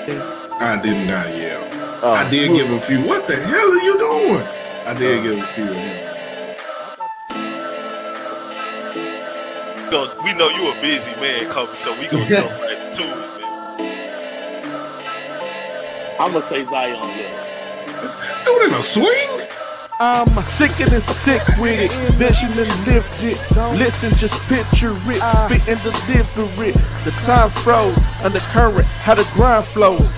I did not yell. I did give a few. What the hell are you doing? I did give a few of them. We know you a busy man, Kobe, so we gonna jump right to it, man. I'm gonna say Zion Little. Is that dude in a swing? I'm sick and sick with it, vision and lift it. Listen, just picture it, spit and deliver it. The time froze, undercurrent, how the grind flows.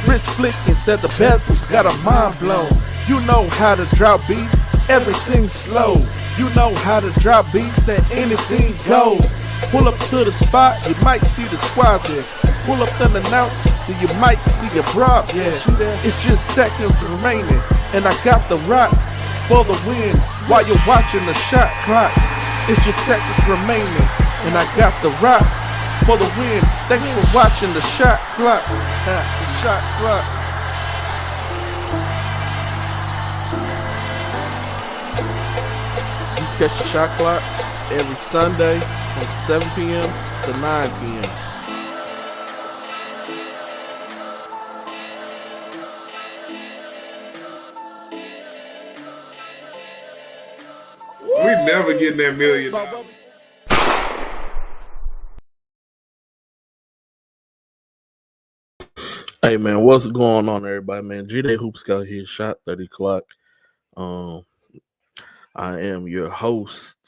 Wrist flicking, said the bezels, got a mind blown. You know how to drop beat, everything slow. You know how to drop beats and anything goes. Pull up to the spot, you might see the squad there. Pull up unannounced, then you might see your broad there. It's just seconds remaining, and I got the rock for the win while you're watching the shot clock. It's just seconds remaining, and I got the rock for the win. Thanks for watching the shot clock. The shot clock. You catch the shot clock every Sunday from 7 p.m. to 9 p.m. We never getting that $1 million. Hey man, what's going on, everybody? Man, G-Day Hoop Scout here, shot 30 o'clock. I am your host.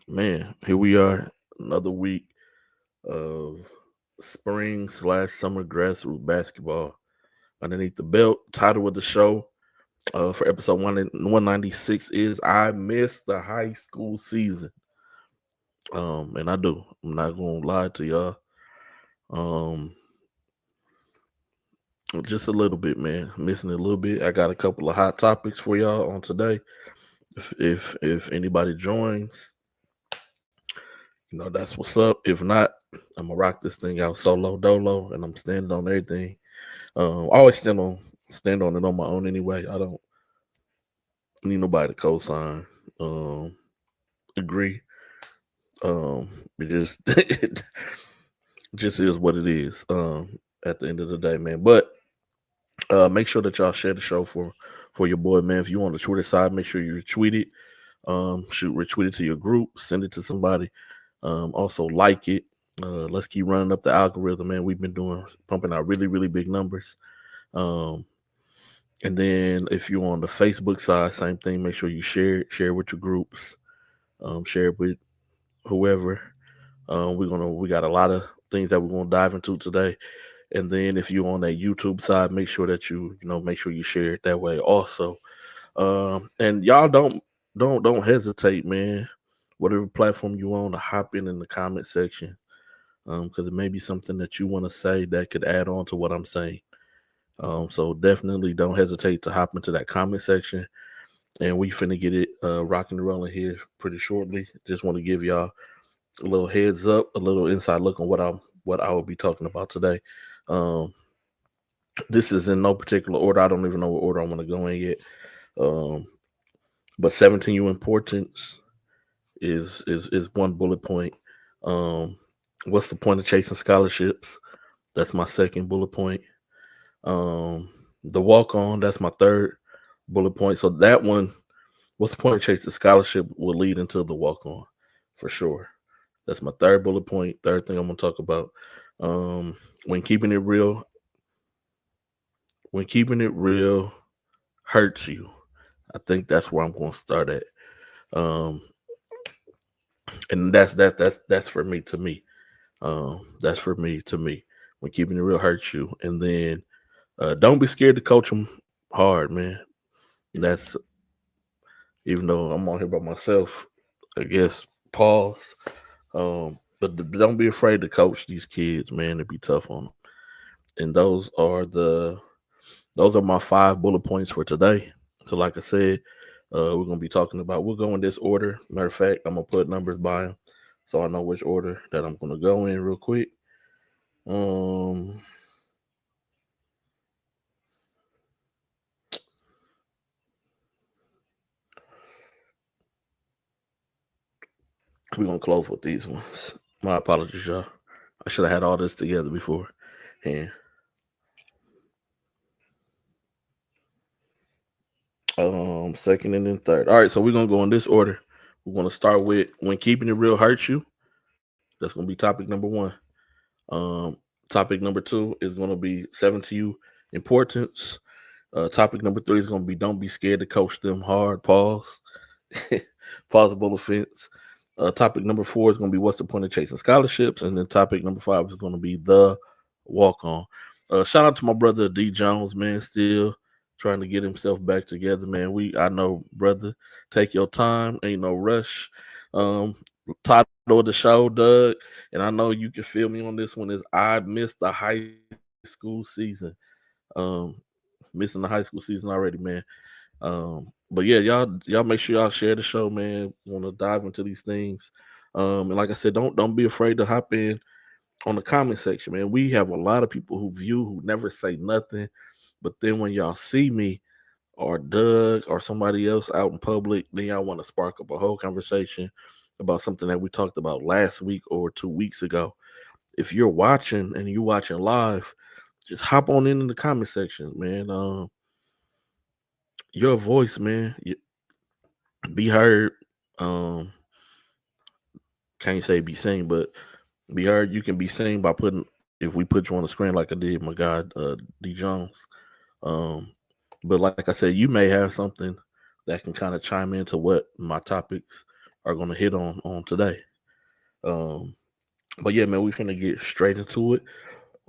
Man, here we are, another week of spring/summer grassroots basketball underneath the belt. Title of the show for episode 196 is I Missed the High School Season. And I do. I'm not gonna lie to y'all. Just a little bit, man. Missing a little bit. I got a couple of hot topics for y'all on today. If anybody joins, you know that's what's up. If not, I'm gonna rock this thing out solo dolo, and I'm standing on everything. I always stand on it on my own anyway. I don't need nobody to co-sign. Agree. It just is what it is. At the end of the day, man. But make sure that y'all share the show for your boy, man. If you on the Twitter side, make sure you retweet it. Retweet it to your group, send it to somebody. Also like it. Let's keep running up the algorithm, man. We've been pumping out really, really big numbers. And then if you're on the Facebook side, same thing. Make sure you share it with your groups. Share it with whoever. We got a lot of things that we're gonna dive into today. And then if you're on that YouTube side, make sure that you share it that way also. And y'all don't hesitate, man. Whatever platform you on, to hop in the comment section. Because it may be something that you want to say that could add on to what I'm saying. So definitely don't hesitate to hop into that comment section. And we finna get it rocking and rolling here pretty shortly. Just want to give y'all a little heads up, a little inside look on what I will be talking about today. This is in no particular order. I don't even know what order I want to go in yet. But 17U importance is one bullet point. What's the point of chasing scholarships? That's my second bullet point. The walk on, that's my third bullet point. So that one, what's the point of chasing scholarship, will lead into the walk on for sure. That's my third bullet point. Third thing I'm gonna talk about. When keeping it real hurts you. I think that's where I'm gonna start at. And that's for me to me. That's for me to me. When keeping it real hurts you. And then don't be scared to coach them hard, man. That's, even though I'm on here by myself, I guess, pause. But don't be afraid to coach these kids, man. To be tough on them. And those are my 5 bullet points for today. So like I said, we're gonna be talking about. We'll go in this order. Matter of fact, I'm gonna put numbers by them, so I know which order that I'm gonna go in real quick. We're gonna close with these ones. My apologies, y'all. I should have had all this together before. hand. Second and then third. All right, so we're gonna go in this order. We're gonna start with when keeping it real hurts you. That's gonna be topic number one. Um, Topic number two is gonna be 7 to you importance. Topic number three is gonna be don't be scared to coach them hard. Pause. Plausible offense. Topic number four is going to be what's the point of chasing scholarships, and then topic number five is going to be the walk on. Shout out to my brother D Jones, man, still trying to get himself back together, man. I know, brother, take your time, ain't no rush. Title of the show, Doug, and I know you can feel me on this one. Is I missed the high school season. Missing the high school season already, man. But yeah, y'all make sure y'all share the show, man. Want to dive into these things. And like I said, don't be afraid to hop in on the comment section, man. We have a lot of people who never say nothing, but then when y'all see me or Doug or somebody else out in public, then y'all want to spark up a whole conversation about something that we talked about last week or 2 weeks ago. If you're watching and you're watching live, just hop on in the comment section, man. Your voice, man, be heard. Can't say be seen, but be heard. You can be seen by if we put you on the screen like I did my guy D Jones. But like I said, you may have something that can kind of chime into what my topics are going to hit on today. But yeah, man, we finna get straight into it.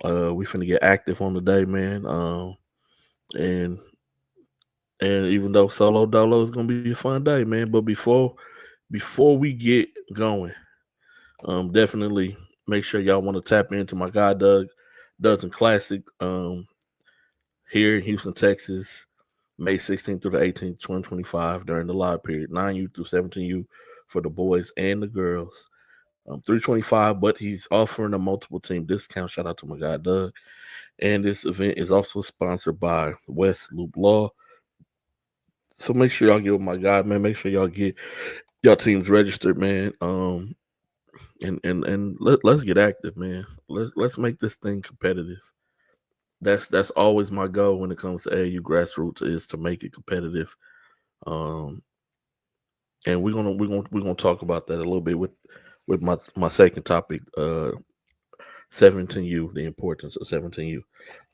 We finna get active on the day, man. And even though solo dolo is gonna be a fun day, man. But before we get going, definitely make sure y'all want to tap into my guy Doug Dozen Classic here in Houston, Texas, May 16th through the 18th, 2025, during the live period, 9U through 17U for the boys and the girls. 325, but he's offering a multiple team discount. Shout out to my guy Doug. And this event is also sponsored by West Loop Law. So make sure y'all get with my guy, man. Make sure y'all get y'all teams registered, man. And let's get active, man. Let's make this thing competitive. That's always my goal when it comes to AAU Grassroots, is to make it competitive. And we're gonna talk about that a little bit with my second topic, 17U, the importance of 17U.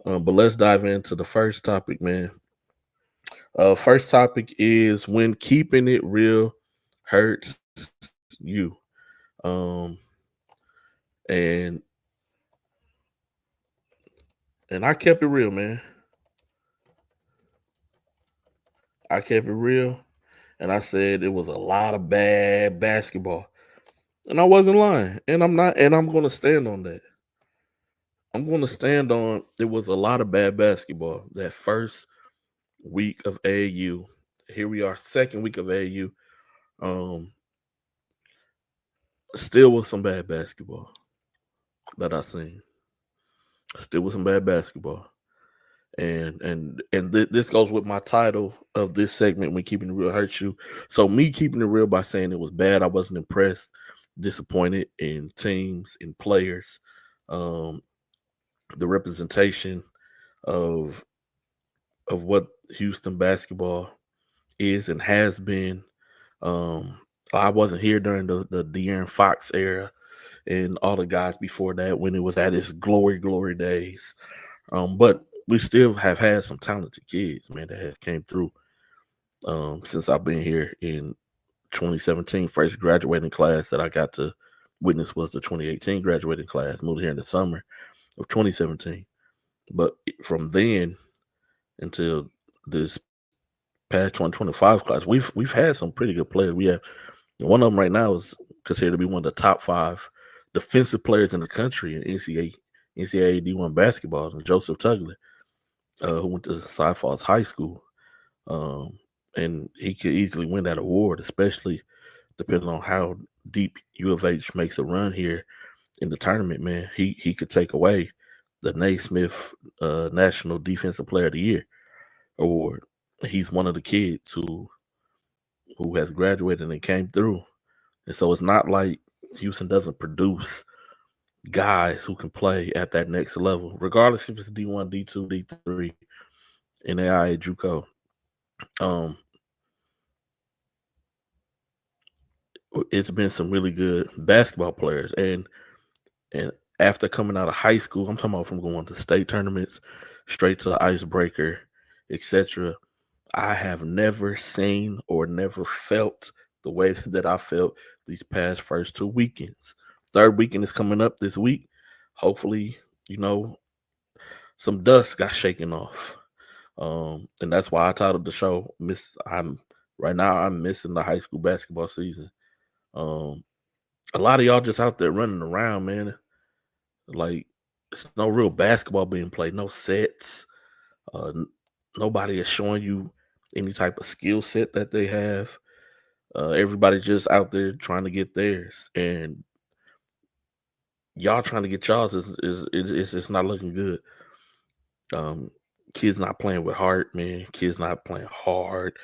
But let's dive into the first topic, man. First topic is when keeping it real hurts you. And I kept it real, man. I kept it real, and I said it was a lot of bad basketball. And I wasn't lying. And I'm not, and I'm gonna stand on that. I'm gonna stand on it was a lot of bad basketball that first week of AAU. Here we are, second week of AAU. Still with some bad basketball that I seen. Still with some bad basketball. And this goes with my title of this segment, when keeping it real hurts you. So me keeping it real by saying it was bad, I wasn't impressed, disappointed in teams, in players, the representation of what Houston basketball is and has been. I wasn't here during the De'Aaron Fox era and all the guys before that when it was at its glory days. But we still have had some talented kids, man, that have came through since I've been here in 2017. First graduating class that I got to witness was the 2018 graduating class, moved here in the summer of 2017. But from then until this past 2025 class, we've had some pretty good players. We have one of them right now is considered to be one of the top 5 defensive players in the country in NCAA D1 basketball, and Joseph Tugler, who went to Cy Falls High School. And he could easily win that award, especially depending on how deep U of H makes a run here in the tournament, man. He could take away the Naismith National Defensive Player of the Year award. He's one of the kids who has graduated and came through. And so it's not like Houston doesn't produce guys who can play at that next level, regardless if it's D1, D2, D3, NAIA, JUCO. It's been some really good basketball players, and after coming out of high school, I'm talking about from going to state tournaments, straight to the icebreaker, etc. I have never seen or never felt the way that I felt these past first 2 weekends. Third weekend is coming up this week. Hopefully, some dust got shaken off. And that's why I titled the show I'm missing the high school basketball season. A lot of y'all just out there running around, man. Like, it's no real basketball being played, no sets. Nobody is showing you any type of skill set that they have. Everybody's just out there trying to get theirs, and y'all trying to get y'all's is not looking good. Kids not playing with heart, man. Kids not playing hard.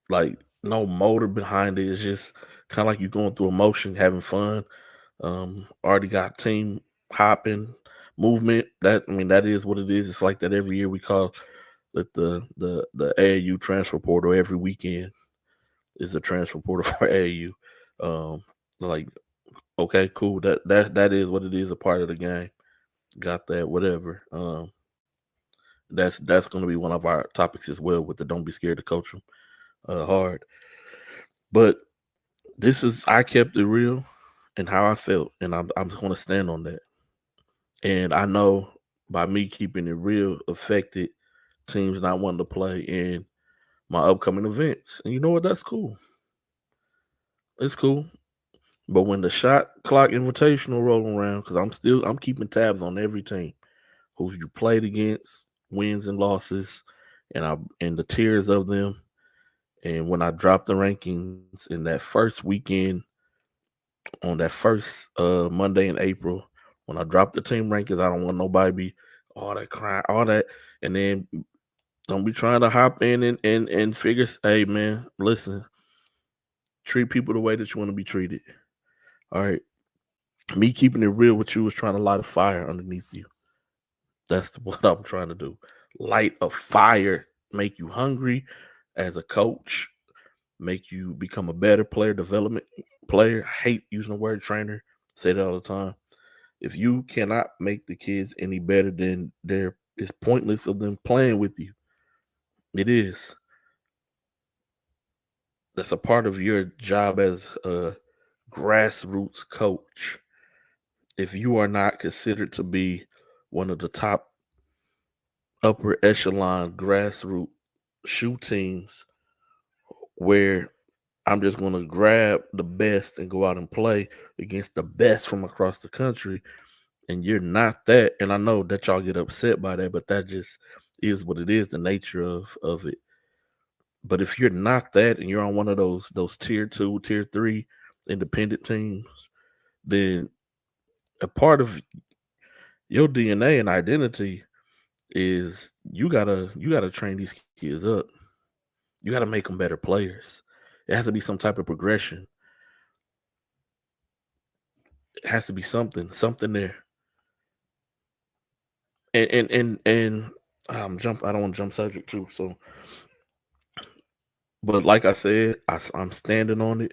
Like, no motor behind it. It's just kind of like you going through emotion, having fun. Already got team hopping movement. That is what it is. It's like that every year. We call it the AAU transfer portal. Every weekend is a transfer portal for AAU. Like, okay, cool. That is what it is. A part of the game. Got that. Whatever. That's going to be one of our topics as well. With the don't be scared to coach them hard. But I kept it real and how I felt, and I'm just going to stand on that. And I know by me keeping it real affected teams not wanting to play in my upcoming events. And you know what? That's cool. It's cool. But when the shot clock invitational rolling around, because I'm keeping tabs on every team who you played against, wins and losses, and the tiers of them. And when I dropped the rankings in that first weekend, on that first Monday in April, when I dropped the team rankings, I don't want nobody be all that crying, all that, and then don't be trying to hop in and figure, hey man, listen, treat people the way that you want to be treated. All right. Me keeping it real with you was trying to light a fire underneath you. That's what I'm trying to do. Light a fire, make you hungry as a coach, make you become a better player, development player. I hate using the word trainer. Say that all the time. If you cannot make the kids any better than it's pointless of them playing with you. It is. That's a part of your job as a grassroots coach. If you are not considered to be one of the top upper echelon grassroots shoe teams where I'm just going to grab the best and go out and play against the best from across the country, and you're not that, and I know that y'all get upset by that, but that just is what it is, the nature of it. But if you're not that and you're on one of those tier 2, tier 3 independent teams, then a part of your DNA and identity is you gotta train these kids up. You gotta make them better players. It has to be some type of progression. It has to be something there. And I don't want to jump subject too. So, but like I said, I'm standing on it.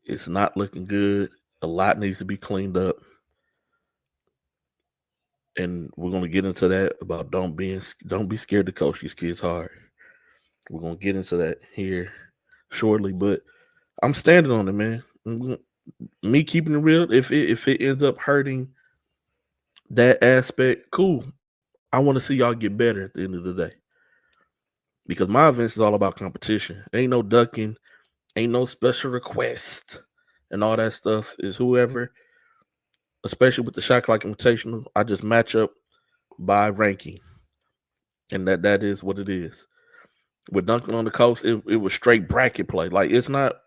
It's not looking good. A lot needs to be cleaned up. And we're gonna get into that about don't be scared to coach these kids hard. We're gonna get into that here shortly, but I'm standing on it, man. Me keeping it real. If it ends up hurting that aspect, cool. I want to see y'all get better at the end of the day, because my events is all about competition. Ain't no ducking, ain't no special request, and all that stuff. Is whoever, especially with the shot clock invitational, I just match up by ranking, and that is what it is. With Dunking on the Coast, it was straight bracket play. Like, it's not.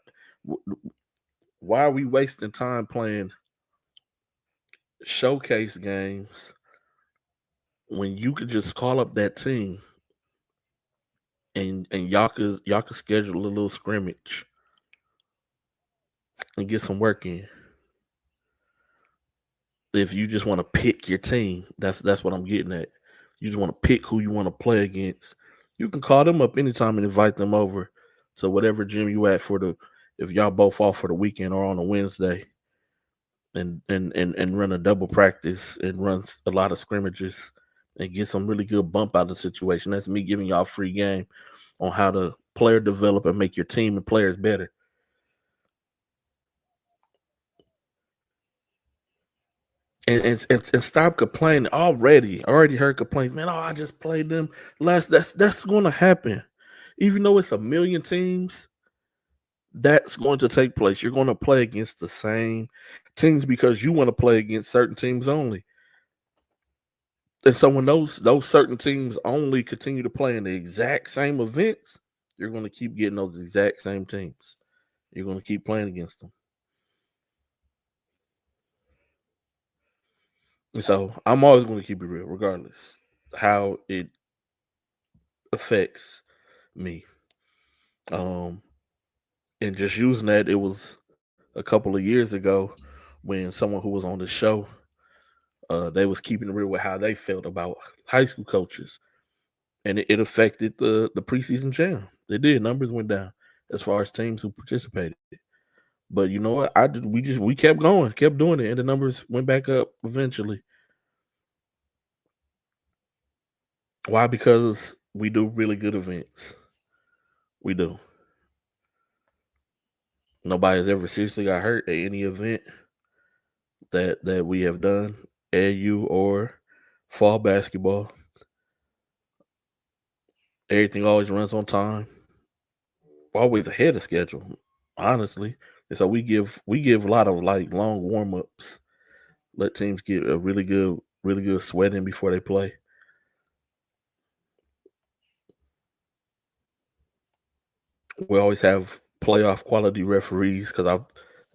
Why are we wasting time playing showcase games when you could just call up that team and y'all could schedule a little scrimmage and get some work in. If you just want to pick your team, that's what I'm getting at. You just want to pick who you want to play against. You can call them up anytime and invite them over to whatever gym you at for the if y'all both off for the weekend or on a Wednesday and run a double practice and run a lot of scrimmages and get some really good bump out of the situation. That's me giving y'all free game on how to player develop and make your team and players better. And stop complaining already. I already heard complaints, man. Oh, I just played them last. That's going to happen, even though it's a million teams. That's going to take place. You're going to play against the same teams because you want to play against certain teams only. And so when those certain teams only continue to play in the exact same events, you're going to keep getting those exact same teams. You're going to keep playing against them. And so I'm always going to keep it real, regardless how it affects me. And just using that, it was a couple of years ago when someone who was on the show, they was keeping it real with how they felt about high school coaches, and it affected the preseason jam. It did. Numbers went down as far as teams who participated. But you know what? We kept going, kept doing it, and the numbers went back up eventually. Why? Because we do really good events. We do. Nobody's ever seriously got hurt at any event that we have done, AU or fall basketball. Everything always runs on time. Always ahead of schedule, honestly. And so we give a lot of like long warm ups. Let teams get a really good sweat in before they play. We always have playoff quality referees because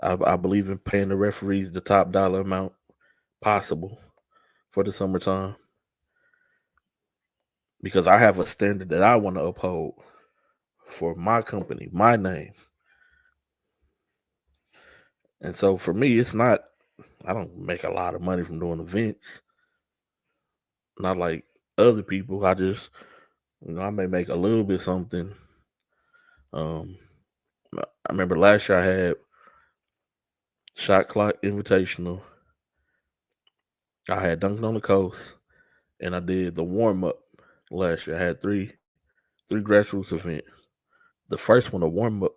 I believe in paying the referees the top dollar amount possible for the summertime because I have a standard that I want to uphold for my company, my name. And so for me, it's not, I don't make a lot of money from doing events. Not like other people. I just, I may make a little bit something. I remember last year I had Shot Clock Invitational. I had Dunking on the Coast, and I did the warm up last year. I had three grassroots events. The first one, the warm up,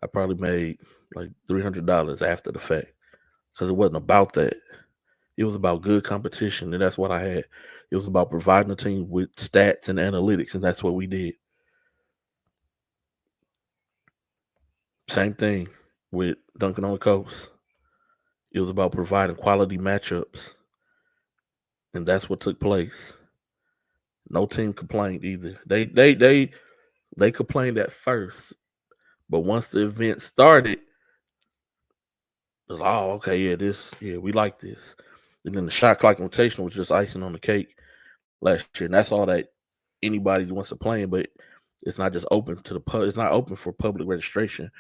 I probably made like $300 after the fact because it wasn't about that. It was about good competition, and that's what I had. It was about providing a team with stats and analytics, and that's what we did. Same thing with Dunking on the Coast. It was about providing quality matchups, and that's what took place. No team complained either. They complained at first, but once the event started, it was okay, yeah, we like this. And then the Shot Clock Invitational was just icing on the cake last year, and that's all that anybody wants to play in. But it's not just open to the pub. It's not open for public registration.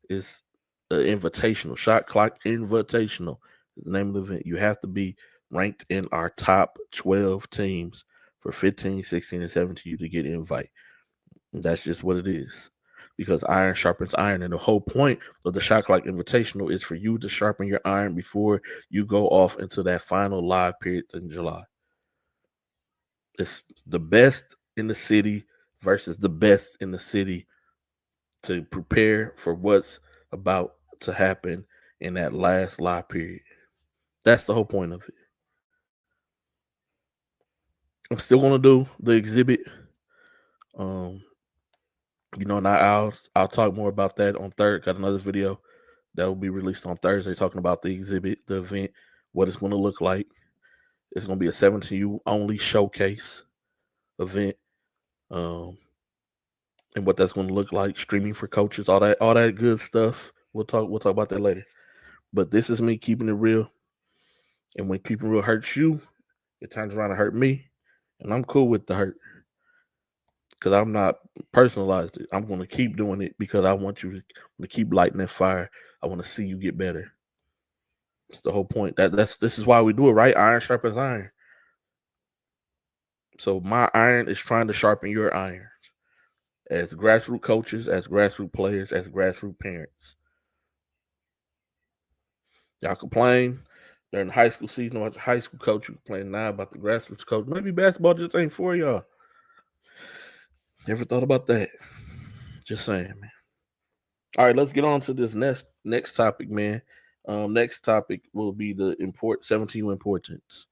It's invitational. Shot Clock Invitational is the name of the event. You have to be ranked in our top 12 teams for 15, 16, and 17 to get an invite. And that's just what it is. Because iron sharpens iron. And the whole point of the Shot Clock Invitational is for you to sharpen your iron before you go off into that final live period in July. It's the best in the city versus the best in the city to prepare for what's about to happen in that last live period. That's the whole point of it. I'm still gonna do the exhibit. And I'll talk more about that on third. Got another video that will be released on Thursday talking about the exhibit, the event, what it's gonna look like. It's gonna be a 17U only showcase event. And what that's gonna look like, streaming for coaches, all that good stuff. We'll talk about that later. But this is me keeping it real. And when keeping real hurts you, it turns around to hurt me. And I'm cool with the hurt. because I'm not personalized it. I'm going to keep doing it because I want you to keep lighting that fire. I want to see you get better. That's the whole point. This is why we do it, right? Iron sharpens iron. So my iron is trying to sharpen your iron as grassroots coaches, as grassroots players, as grassroots parents. Y'all complain during the high school season about the high school coach. You complain now about the grassroots coach. Maybe basketball just ain't for y'all. Never thought about that. Just saying, man. All right, let's get on to this next topic, man. Next topic will be the 17U importance.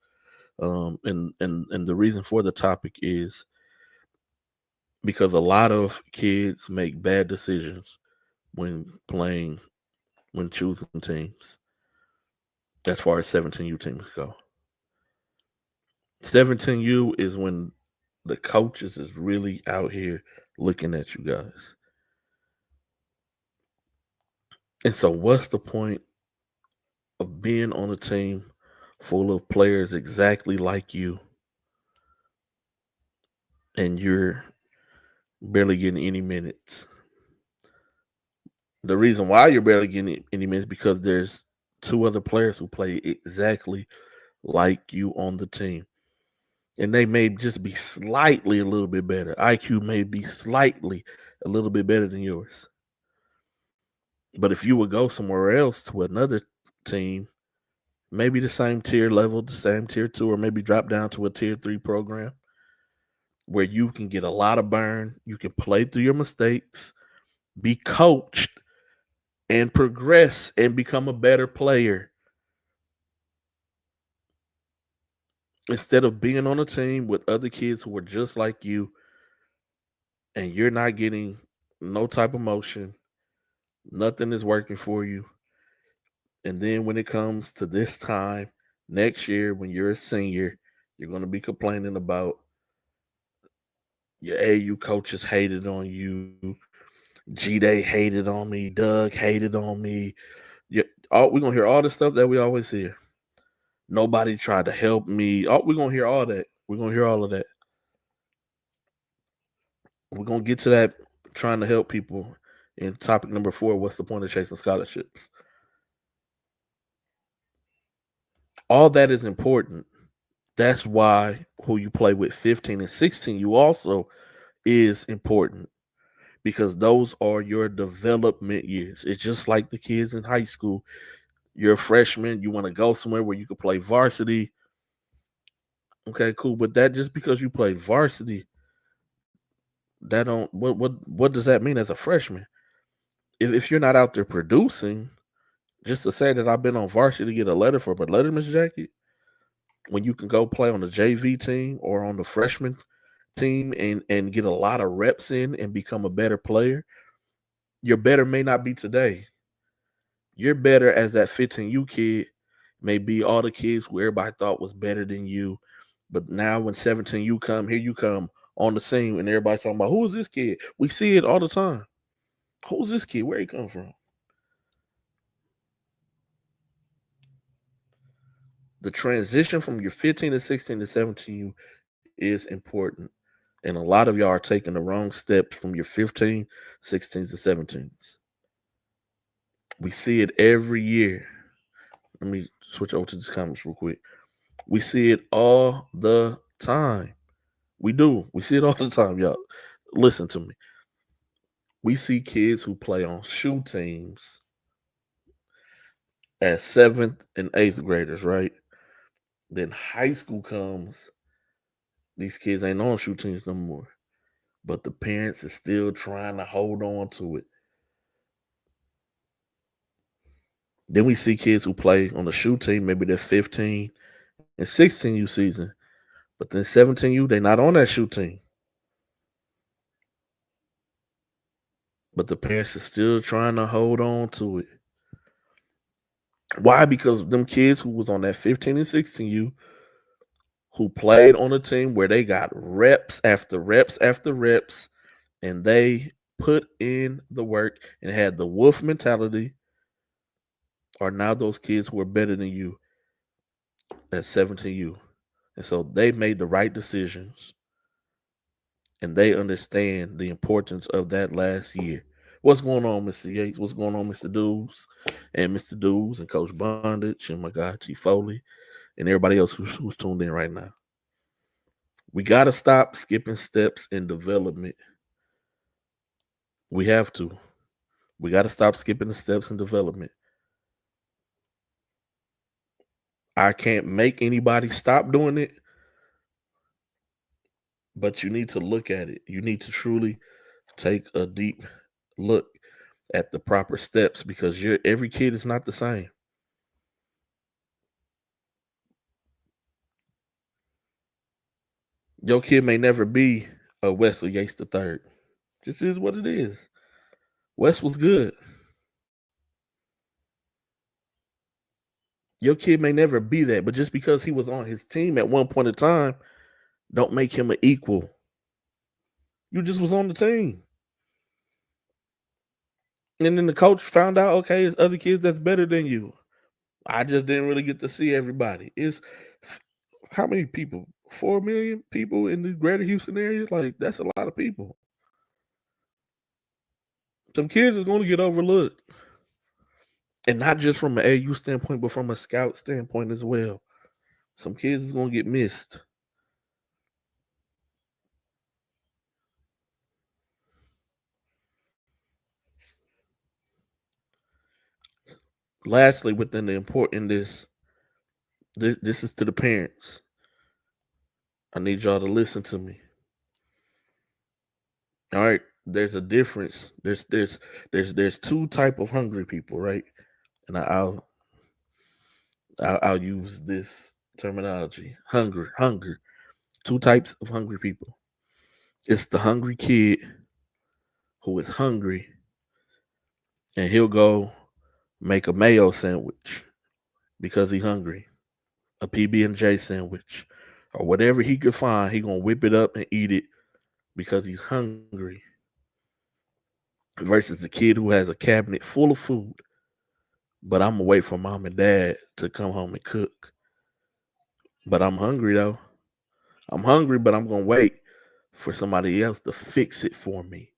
And the reason for the topic is because a lot of kids make bad decisions when choosing teams. As far as 17U teams go, 17U is when the coaches is really out here looking at you guys. And so what's the point of being on a team full of players exactly like you and you're barely getting any minutes? The reason why you're barely getting any minutes is because there's 2 other players who play exactly like you on the team. And they may just be slightly a little bit better. IQ may be slightly a little bit better than yours. But if you would go somewhere else to another team, maybe the same tier level, the same tier 2, or maybe drop down to a tier 3 program where you can get a lot of burn, you can play through your mistakes, be coached, and progress and become a better player. Instead of being on a team with other kids who are just like you and you're not getting no type of motion, nothing is working for you. And then when it comes to this time next year, when you're a senior, you're going to be complaining about your AU coaches hated on you. G-Day hated on me. Doug hated on me. We're going to hear all the stuff that we always hear. Nobody tried to help me. We're going to hear all that. We're going to hear all of that. We're going to get to that trying to help people in topic number 4. What's the point of chasing scholarships? All that is important. That's why who you play with 15 and 16, you also is important because those are your development years. It's just like the kids in high school. You're a freshman. You want to go somewhere where you can play varsity. Okay, cool. But that just because you play varsity, that don't what does that mean as a freshman? If you're not out there producing, just to say that I've been on varsity to get a letter for a letterman's jacket, when you can go play on the JV team or on the freshman team and get a lot of reps in and become a better player, your better may not be today. Your better as that 15U kid may be all the kids who everybody thought was better than you. But now when 17U come, here you come on the scene and everybody's talking about, who is this kid? We see it all the time. Who's this kid? Where he come from? The transition from your 15 to 16 to 17U is important. And a lot of y'all are taking the wrong steps from your 15, 16s to 17s. We see it every year. Let me switch over to these comments real quick. We see it all the time. We do. We see it all the time, y'all. Listen to me. We see kids who play on shoe teams as 7th and 8th graders, right? Then high school comes. These kids ain't on shoe teams no more. But the parents are still trying to hold on to it. Then we see kids who play on the shoe team, maybe they're 15 and 16U season. But then 17U, they're not on that shoe team. But the parents are still trying to hold on to it. Why? Because them kids who was on that 15 and 16U, who played on a team where they got reps after reps after reps, and they put in the work and had the wolf mentality, are now those kids who are better than you at 17U. And so they made the right decisions. and they understand the importance of that last year. What's going on, Mr. Yates? What's going on, Mr. Mr. Dews and Coach Bondage and my guy Chief Foley and everybody else who's tuned in right now? We got to stop skipping steps in development. We have to. We got to stop skipping the steps in development. I can't make anybody stop doing it, but you need to look at it. You need to truly take a deep look at the proper steps because every kid is not the same. Your kid may never be a Wesley Yates the third. This is what it is. Wes was good. Your kid may never be that, but just because he was on his team at one point in time, don't make him an equal. You just was on the team. And then the coach found out, okay, it's other kids that's better than you. I just didn't really get to see everybody. It's how many people? 4 million people in the greater Houston area? Like, that's a lot of people. Some kids is going to get overlooked. And not just from an AU standpoint, but from a scout standpoint as well. Some kids is going to get missed. Lastly, within the important this is to the parents. I need y'all to listen to me. All right, there's a difference. There's two type of hungry people, right? And I'll use this terminology. Hunger. Two types of hungry people. It's the hungry kid who is hungry and he'll go make a mayo sandwich because he's hungry. A PB&J sandwich or whatever he could find, he going to whip it up and eat it because he's hungry. Versus the kid who has a cabinet full of food, but I'm gonna wait for mom and dad to come home and cook. But I'm hungry though. I'm hungry, but I'm gonna wait for somebody else to fix it for me.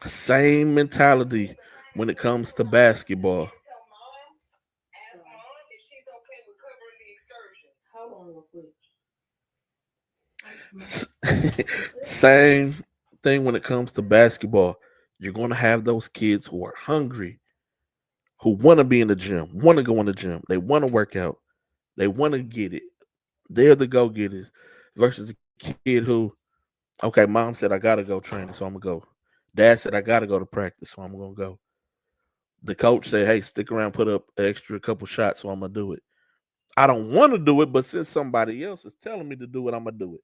Same mentality when it comes to basketball. Same thing when it comes to basketball. You're going to have those kids who are hungry, who want to be in the gym, want to go in the gym. They want to work out. They want to get it. They're the go-getters versus the kid who, okay, mom said I got to go training, so I'm going to go. Dad said I got to go to practice, so I'm going to go. The coach said, hey, stick around, put up an extra couple shots, so I'm going to do it. I don't want to do it, but since somebody else is telling me to do it, I'm going to do it.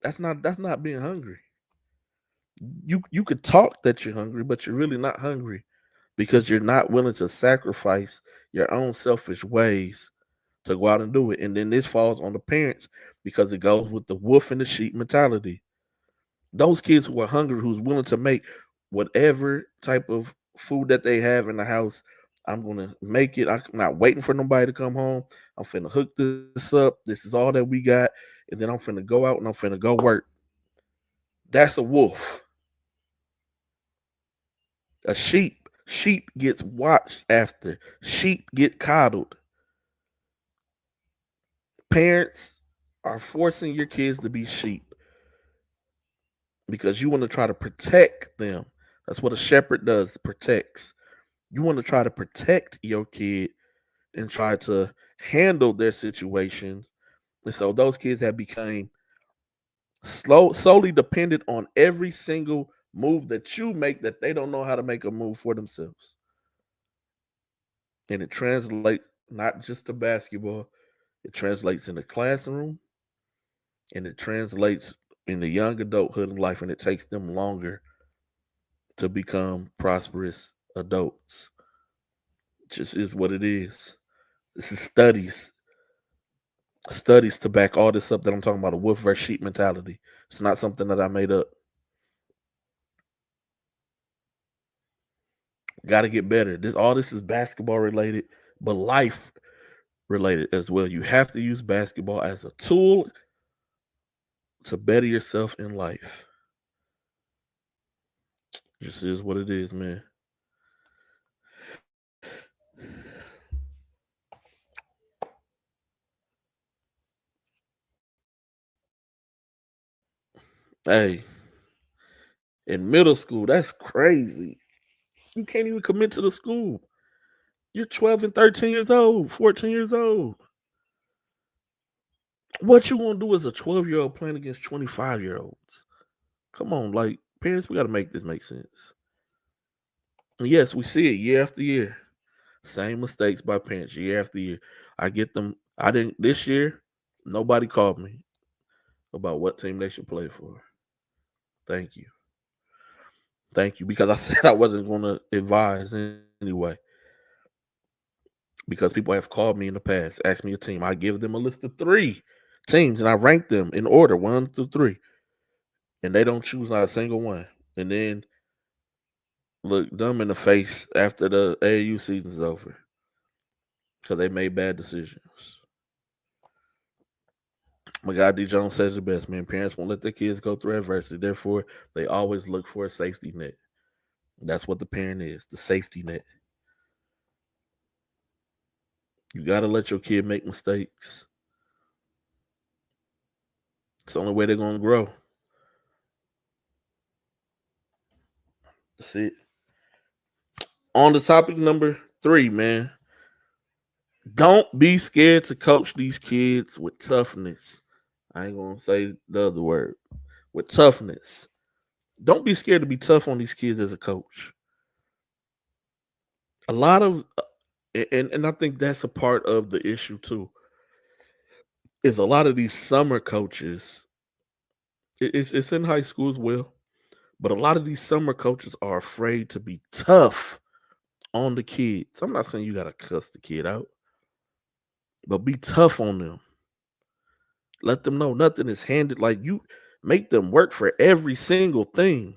That's not being hungry. You could talk that you're hungry, but you're really not hungry because you're not willing to sacrifice your own selfish ways to go out and do it. And then this falls on the parents because it goes with the wolf and the sheep mentality. Those kids who are hungry, who's willing to make whatever type of food that they have in the house, I'm going to make it. I'm not waiting for nobody to come home. I'm finna hook this up. This is all that we got. And then I'm finna go out and I'm finna go work. That's a wolf. A sheep gets watched after. Sheep get coddled. Parents are forcing your kids to be sheep because you want to try to protect them. That's what a shepherd does, protects. You want to try to protect your kid and try to handle their situation. And so those kids have become solely dependent on every single move that you make that they don't know how to make a move for themselves. And it translates not just to basketball, it translates in the classroom and it translates in the young adulthood life, and it takes them longer to become prosperous adults. It just is what it is. This is studies to back all this up that I'm talking about, a wolf versus sheep mentality. It's not something that I made up. Got to get better. This is basketball related, but life related as well. You have to use basketball as a tool to better yourself in life. Just is what it is, man. Hey, in middle school, that's crazy. You can't even commit to the school. You're 12 and 13 years old, 14 years old. What you gonna do as a 12-year-old playing against 25-year-olds? Come on, like parents, we gotta make this make sense. And yes, we see it year after year. Same mistakes by parents year after year. I get them. I didn't this year. Nobody called me about what team they should play for. Thank you. Thank you. Because I said I wasn't gonna advise anyway. Because people have called me in the past, asked me a team. I give them a list of 3 teams and I rank them in order 1 through 3. And they don't choose not a single one. And then look dumb in the face after the AAU season's over. Because they made bad decisions. My guy D. Jones says it best, man. Parents won't let their kids go through adversity. Therefore, they always look for a safety net. That's what the parent is, the safety net. You got to let your kid make mistakes. It's the only way they're going to grow. That's it. On the topic number 3, man. Don't be scared to coach these kids with toughness. I ain't going to say the other word. With toughness. Don't be scared to be tough on these kids as a coach. A lot of, and I think that's a part of the issue too, is a lot of these summer coaches, it's in high school as well, but a lot of these summer coaches are afraid to be tough on the kids. I'm not saying you got to cuss the kid out, but be tough on them. Let them know nothing is handed. Like you make them work for every single thing.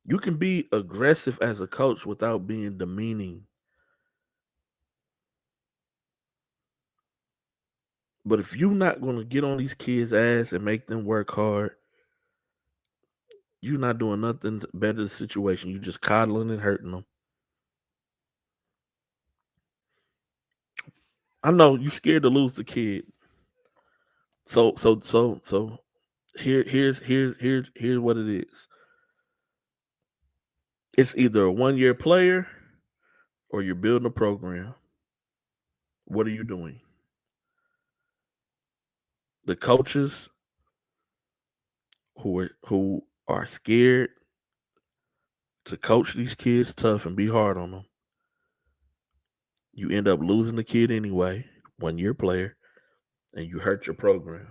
You can be aggressive as a coach without being demeaning. But if you're not going to get on these kids' ass and make them work hard, you're not doing nothing to better the situation. You're just coddling and hurting them. I know you're scared to lose the kid. So here's what it is. It's either a 1-year player or you're building a program. What are you doing? The coaches who are scared to coach these kids tough and be hard on them, you end up losing the kid anyway, 1-year player, and you hurt your program.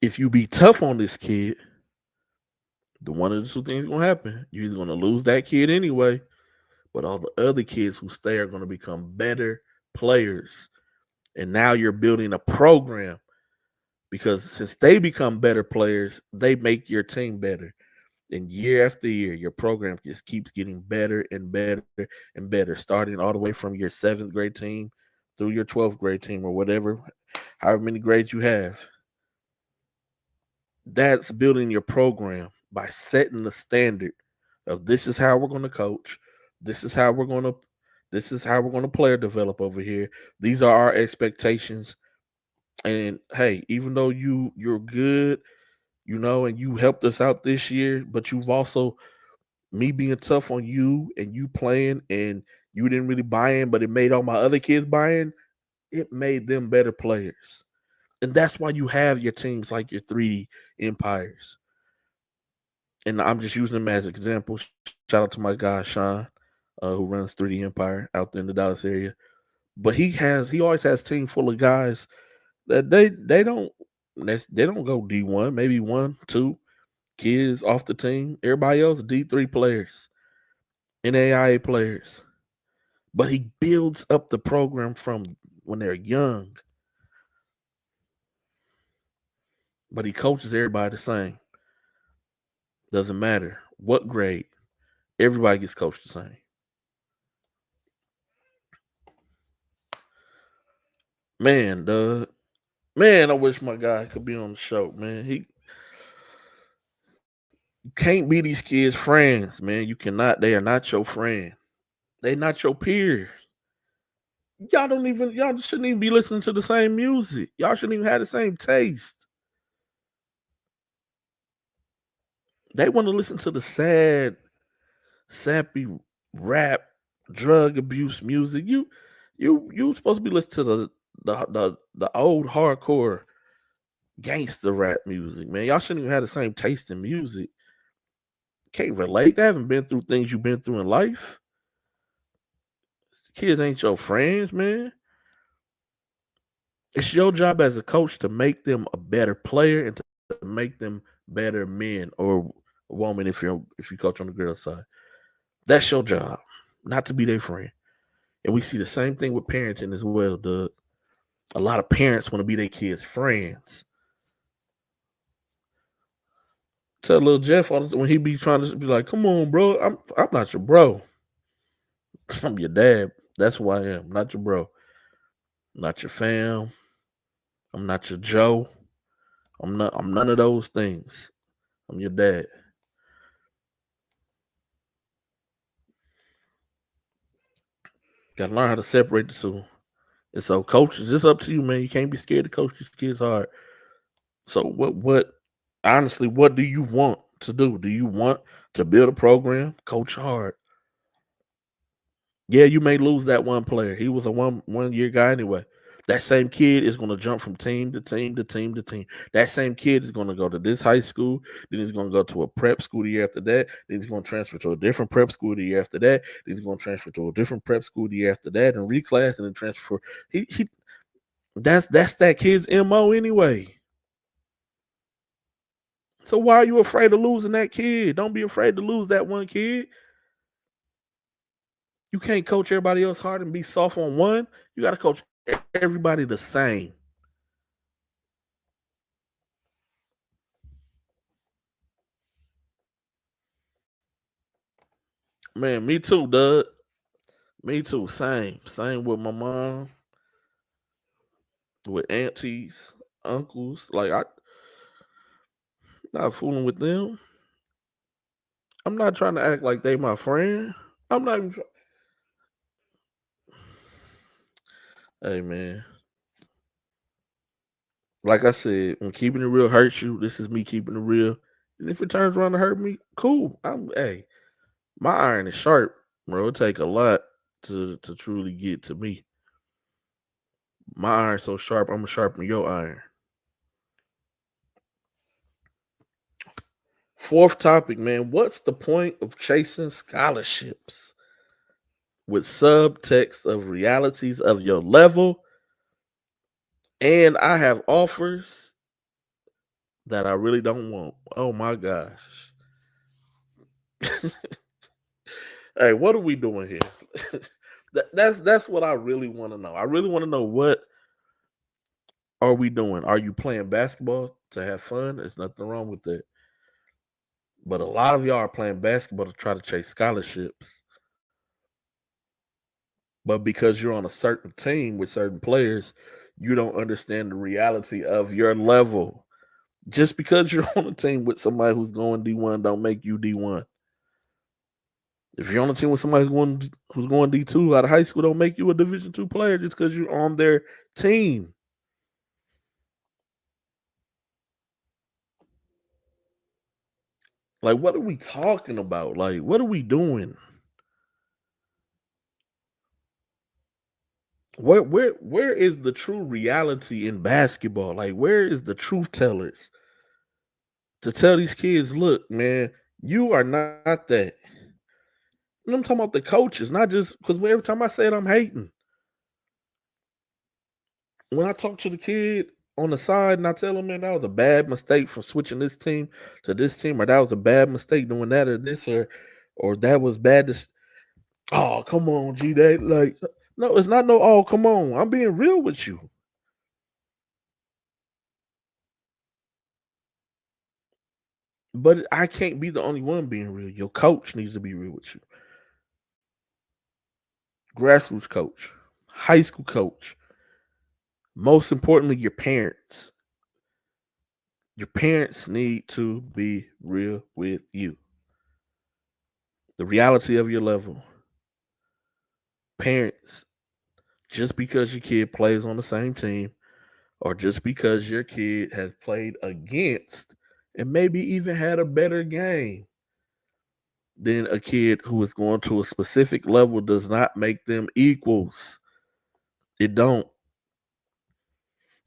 If you be tough on this kid, the one of the 2 things is gonna happen. You're either gonna lose that kid anyway, but all the other kids who stay are gonna become better players. And now you're building a program because since they become better players, they make your team better. And year after year, your program just keeps getting better and better and better, starting all the way from your 7th grade team through your 12th grade team or whatever, however many grades you have. That's building your program by setting the standard of this is how we're going to coach. This is how we're going to player develop over here. These are our expectations. And hey, even though you're good, and you helped us out this year, but you've also me being tough on you and you playing and you didn't really buy in, but it made all my other kids buy in. It made them better players. And that's why you have your teams like your 3D Empires. And I'm just using them as an example. Shout out to my guy Sean, who runs 3D Empire out there in the Dallas area. But he always has a team full of guys that they don't go D1, maybe 1, 2 kids off the team. Everybody else D3 players, NAIA players. But he builds up the program from when they're young. But he coaches everybody the same. Doesn't matter what grade. Everybody gets coached the same. Man, Doug. Man, I wish my guy could be on the show, man. He can't be these kids' friends, man. You cannot. They are not your friend. They not your peers. Y'all shouldn't even be listening to the same music. Y'all shouldn't even have the same taste. They want to listen to the sad, sappy rap, drug abuse music. You supposed to be listening to the old hardcore gangster rap music, man. Y'all shouldn't even have the same taste in music. Can't relate. They haven't been through things you've been through in life. Kids ain't your friends, man. It's your job as a coach to make them a better player and to make them better men or woman if you coach on the girls' side. That's your job, not to be their friend. And we see the same thing with parenting as well, Doug. A lot of parents want to be their kids' friends. Tell little Jeff when he be trying to be like, "Come on, bro, I'm not your bro. I'm your dad. That's who I am. Not your bro. Not your fam. I'm not your Joe. I'm none of those things. I'm your dad." Gotta learn how to separate the two. And so, coaches, it's up to you, man. You can't be scared to coach these kids hard. So, honestly, what do you want to do? Do you want to build a program? Coach hard. Yeah, you may lose that one player. He was a one year guy anyway. That same kid is going to jump from team to team to team to team. That same kid is going to go to this high school. Then he's going to go to a prep school the year after that. Then he's going to transfer to a different prep school the year after that. Then he's going to transfer to a different prep school the year after that and reclass and then transfer. That's that kid's MO anyway. So why are you afraid of losing that kid? Don't be afraid to lose that one kid. You can't coach everybody else hard and be soft on one. You got to coach everybody the same. Man, me too, Doug. Me too. Same with my mom, with aunties, uncles. Like I not fooling with them. I'm not trying to act like they my friend. I'm not even Hey man. Like I said, when keeping it real hurts you, this is me keeping it real. And if it turns around to hurt me, cool. My iron is sharp, bro. It take a lot to truly get to me. My iron's so sharp, I'm gonna sharpen your iron. Fourth topic, man. What's the point of chasing scholarships with subtext of realities of your level? And I have offers that I really don't want. Oh my gosh. Hey, what are we doing here? That's what I really want to know. I really want to know, what are we doing? Are you playing basketball to have fun? There's nothing wrong with that. But a lot of y'all are playing basketball to try to chase scholarships. But because you're on a certain team with certain players, you don't understand the reality of your level. Just because you're on a team with somebody who's going D1 don't make you D1. If you're on a team with somebody who's going D2 out of high school, don't make you a Division II player just because you're on their team. Like, what are we talking about? Like, what are we doing? Where is the true reality in basketball? Like, where is the truth tellers to tell these kids, look, man, you are not that. And I'm talking about the coaches, not just because every time I say it, I'm hating. When I talk to the kid on the side and I tell him, man, that was a bad mistake for switching this team to this team, or that was a bad mistake doing that or this, or that was bad. Oh, come on, G. That like, no, it's not no. Oh, come on. I'm being real with you. But I can't be the only one being real. Your coach needs to be real with you. Grassroots coach, high school coach, Most importantly, your parents. Your parents need to be real with you. The reality of your level. Parents, just because your kid plays on the same team, or just because your kid has played against and maybe even had a better game than a kid who is going to a specific level, does not make them equals. It don't.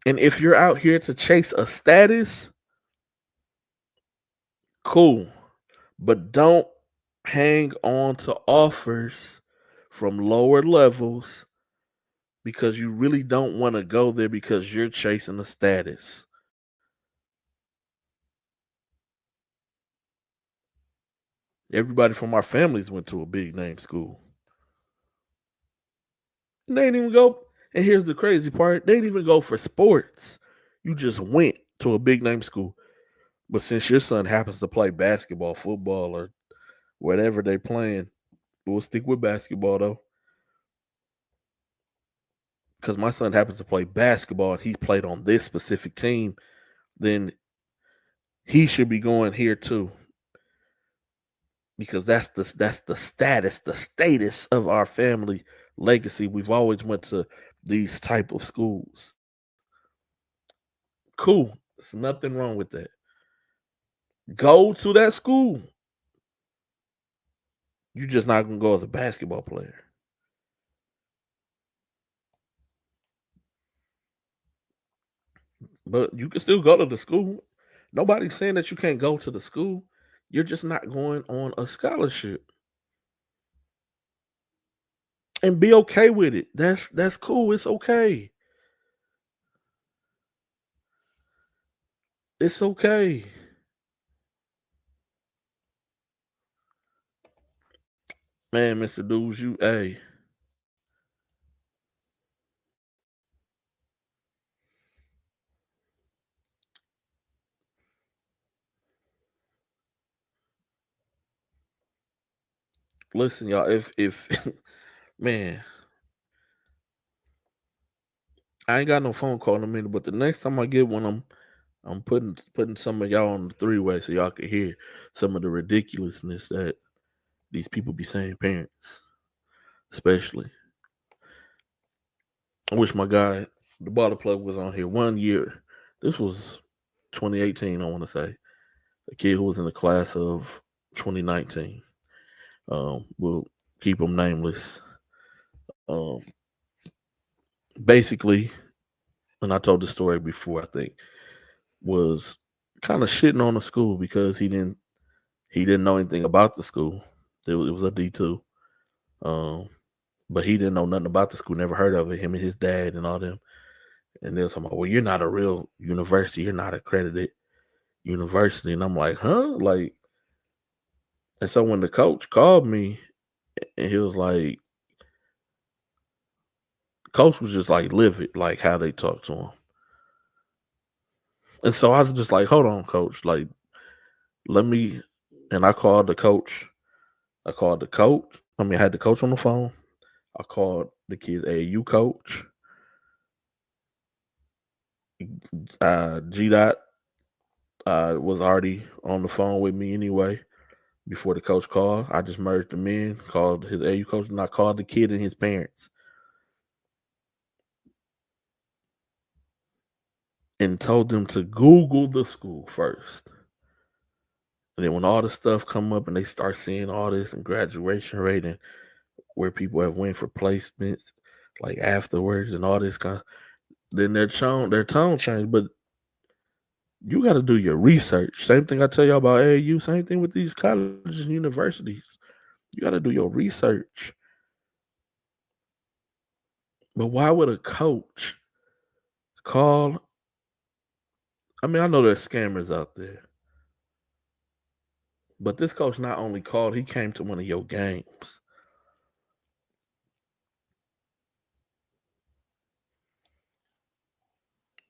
And if you're out here to chase a status, cool. But don't hang on to offers from lower levels because you really don't want to go there because you're chasing a status. Everybody from our families went to a big name school. And they didn't even go. And here's the crazy part: they didn't even go for sports. You just went to a big name school. But since your son happens to play basketball, football, or whatever they playing, we'll stick with basketball though. Because my son happens to play basketball and he played on this specific team, then he should be going here too. Because that's the status of our family legacy. We've always went to these type of schools. Cool. There's nothing wrong with that. Go to that school. You're just not gonna go as a basketball player. But you can still go to the school. Nobody's saying that you can't go to the school. You're just not going on a scholarship. And be okay with it. That's cool. It's okay. It's okay. Man, Mr. Dudes, you hey. Listen, y'all, if man, I ain't got no phone call in a minute, but the next time I get one, I'm putting some of y'all on the three-way so y'all can hear some of the ridiculousness that these people be saying, parents, especially. I wish my guy, the bottle plug, was on here 1 year. This was 2018, I want to say. A kid who was in the class of 2019. We'll keep him nameless. Um, basically, and I told the story before, I think, was kind of shitting on the school because he didn't know anything about the school. It was a D2. But he didn't know nothing about the school, never heard of it, him and his dad and all them. And they were talking about, well, you're not a real university, you're not accredited university. And I'm like, huh? Like, and so when the coach called me and he was like, coach was just like livid, like how they talk to him. And so I was just like, hold on, coach. Like, let me, and I called the coach. I called the coach. I had the coach on the phone. I called the kid's AAU coach. G Dot was already on the phone with me anyway before the coach called. I just merged them in, called his AAU coach, and I called the kid and his parents. And told them to Google the school first. And then when all the stuff come up and they start seeing all this and graduation rate and where people have went for placements like afterwards and all this kind of, then their tone changed. But you got to do your research. Same thing I tell y'all about AAU. Same thing with these colleges and universities. You got to do your research. But why would a coach call? I know there's scammers out there. But this coach not only called, he came to one of your games.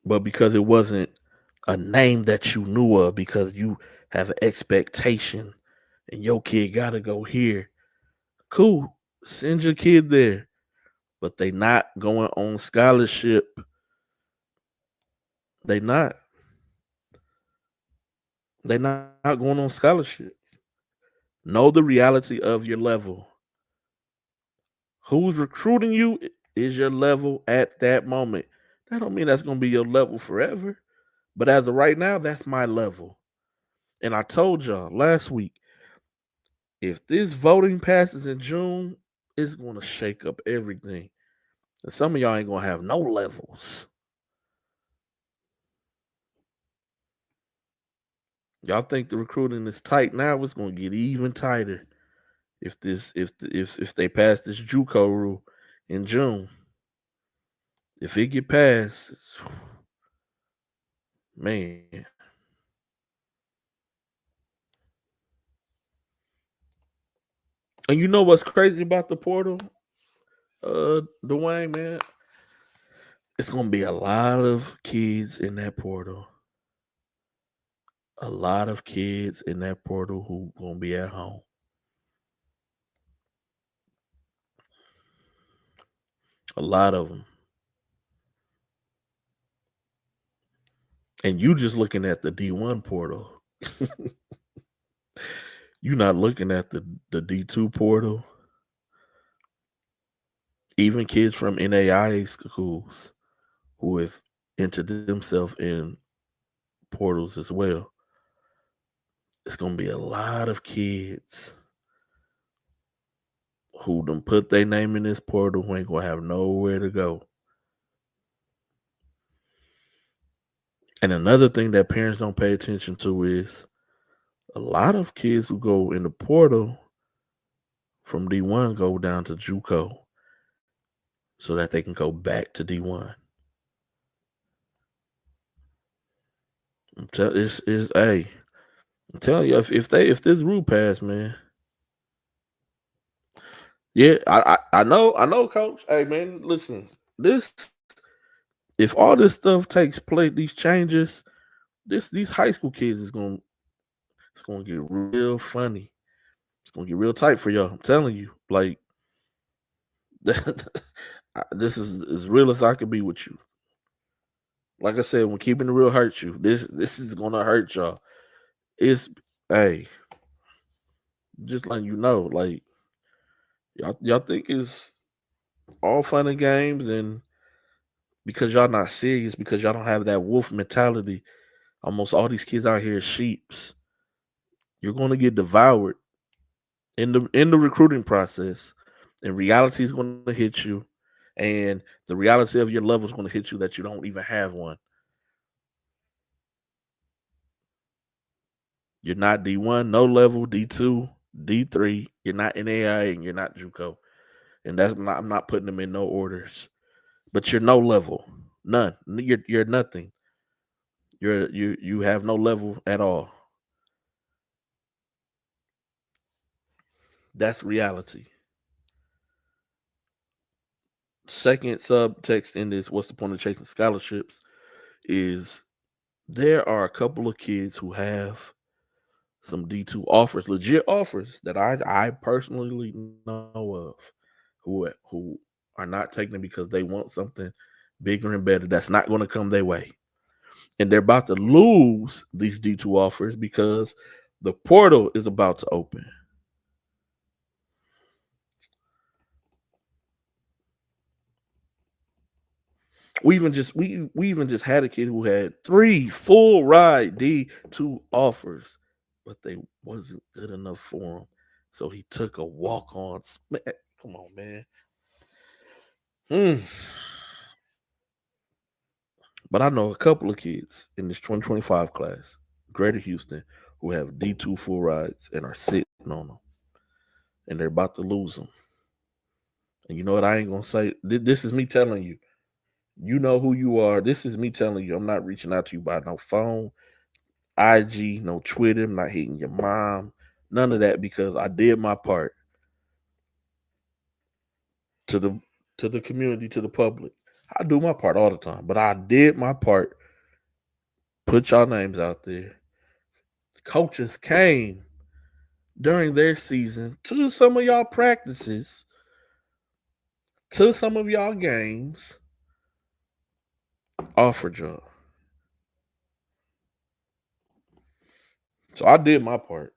But because it wasn't a name that you knew of, because you have an expectation and your kid got to go here, cool, send your kid there. But they not going on scholarship. They not. They not going on scholarship. Know the reality of your level. Who's recruiting you is your level at that moment. That don't mean that's gonna be your level forever. But as of right now, that's my level. And I told y'all last week, if this voting passes in June, it's gonna shake up everything. And some of y'all ain't gonna have no levels. Y'all think the recruiting is tight now? It's gonna get even tighter if they pass this JUCO rule in June. If it get passed, man. And you know what's crazy about the portal, Dwayne, man? It's gonna be a lot of kids in that portal. A lot of kids in that portal who gonna be at home. A lot of them. And you just looking at the D1 portal. You're not looking at the D2 portal. Even kids from NAIA schools who have entered themselves in portals as well. It's gonna be a lot of kids who done put their name in this portal who ain't gonna have nowhere to go. And another thing that parents don't pay attention to is a lot of kids who go in the portal from D1 go down to JUCO so that they can go back to D1. I'm telling you, if this rule pass, man. Yeah, I know, coach. Hey man, listen, if all this stuff takes place, these changes, these high school kids it's gonna get real funny. It's gonna get real tight for y'all. I'm telling you, like this is as real as I can be with you. Like I said, when keeping it real hurts you, this is gonna hurt y'all. It's hey, just letting you know, like y'all think it's all fun and games, and because y'all not serious, because y'all don't have that wolf mentality. Almost all these kids out here are sheeps. You're gonna get devoured in the recruiting process, and reality is gonna hit you, and the reality of your level is gonna hit you that you don't even have one. You're not D1, no level, D2, D3. You're not NAI, and you're not JUCO, and I'm not putting them in no orders. But you're no level, none. You're nothing. You have no level at all. That's reality. Second subtext in this, what's the point of chasing scholarships? Is there are a couple of kids who have some D2 offers, legit offers that I personally know of, who are not taking it because they want something bigger and better that's not going to come their way. And they're about to lose these D2 offers because the portal is about to open. We even just had a kid who had 3 full ride D2 offers, but they wasn't good enough for him. So he took a walk on. Come on, man. But I know a couple of kids in this 2025 class, Greater Houston, who have D2 full rides and are sitting on them. And they're about to lose them. And you know what? I ain't going to say. This is me telling you. You know who you are. This is me telling you. I'm not reaching out to you by no phone, IG, no Twitter. I'm not hitting your mom. None of that, because I did my part to the community, to the public. I do my part all the time, but I did my part. Put y'all names out there. Coaches came during their season to some of y'all practices, to some of y'all games, offered y'all. So I did my part.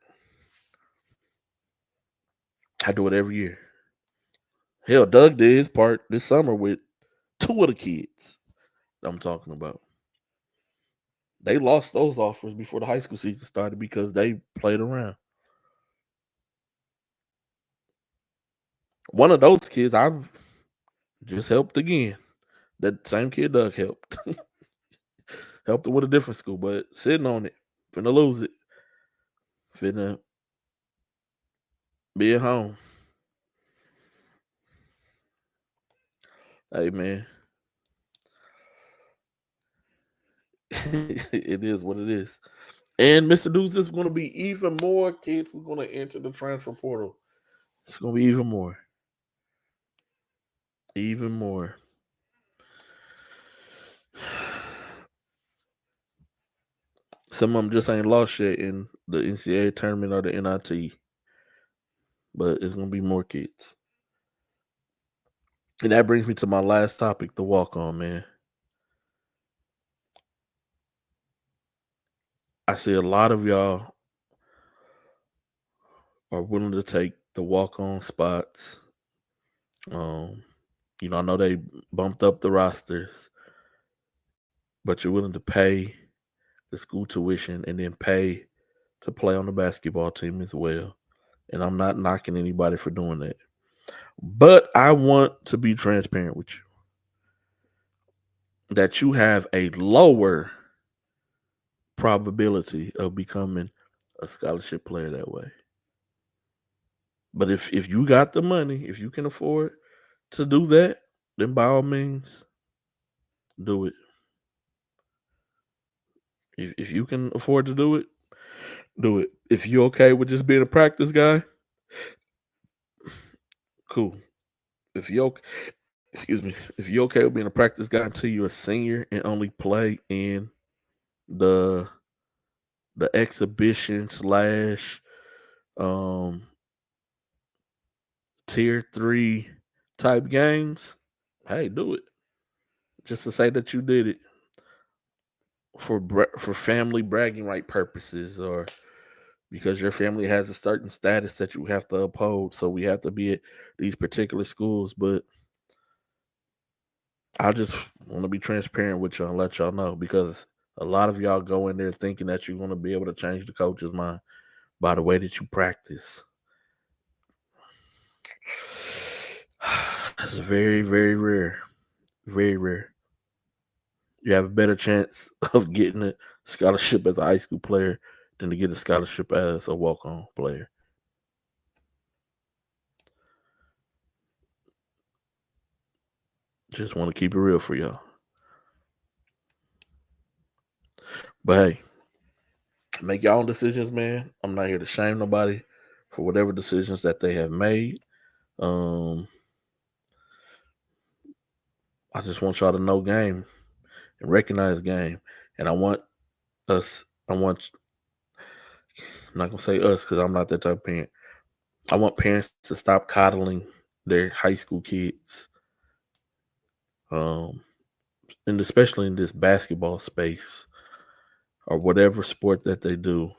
I do it every year. Hell, Doug did his part this summer with 2 of the kids that I'm talking about. They lost those offers before the high school season started because they played around. One of those kids I've just helped again. That same kid Doug helped. Helped him with a different school, but sitting on it. Finna lose it. Finna be at home. Hey, man. It is what it is. And Mr. Deuce, there's going to be even more kids who are going to enter the transfer portal. It's going to be even more. Even more. Some of them just ain't lost yet in the NCAA tournament or the NIT. But it's going to be more kids. And that brings me to my last topic, the walk-on, man. I see a lot of y'all are willing to take the walk-on spots. I know they bumped up the rosters, but you're willing to pay the school tuition and then pay to play on the basketball team as well. And I'm not knocking anybody for doing that. But I want to be transparent with you that you have a lower probability of becoming a scholarship player that way. But if you got the money, if you can afford to do that, then by all means, do it. If you can afford to do it, do it. If you're okay with just being a practice guy, cool. If you're if you're okay with being a practice guy until you're a senior and only play in the exhibition slash tier 3 type games, hey, do it. Just to say that you did it for family bragging right purposes, or because your family has a certain status that you have to uphold, so we have to be at these particular schools. But I just want to be transparent with y'all and let y'all know, because a lot of y'all go in there thinking that you're going to be able to change the coach's mind by the way that you practice. It's very, very rare. Very rare. You have a better chance of getting a scholarship as a high school player than to get a scholarship as a walk-on player. Just want to keep it real for y'all. But hey, make your own decisions, man. I'm not here to shame nobody for whatever decisions that they have made. I just want y'all to know game and recognize game. And I'm not going to say us because I'm not that type of parent. I want parents to stop coddling their high school kids. And especially in this basketball space or whatever sport that they do.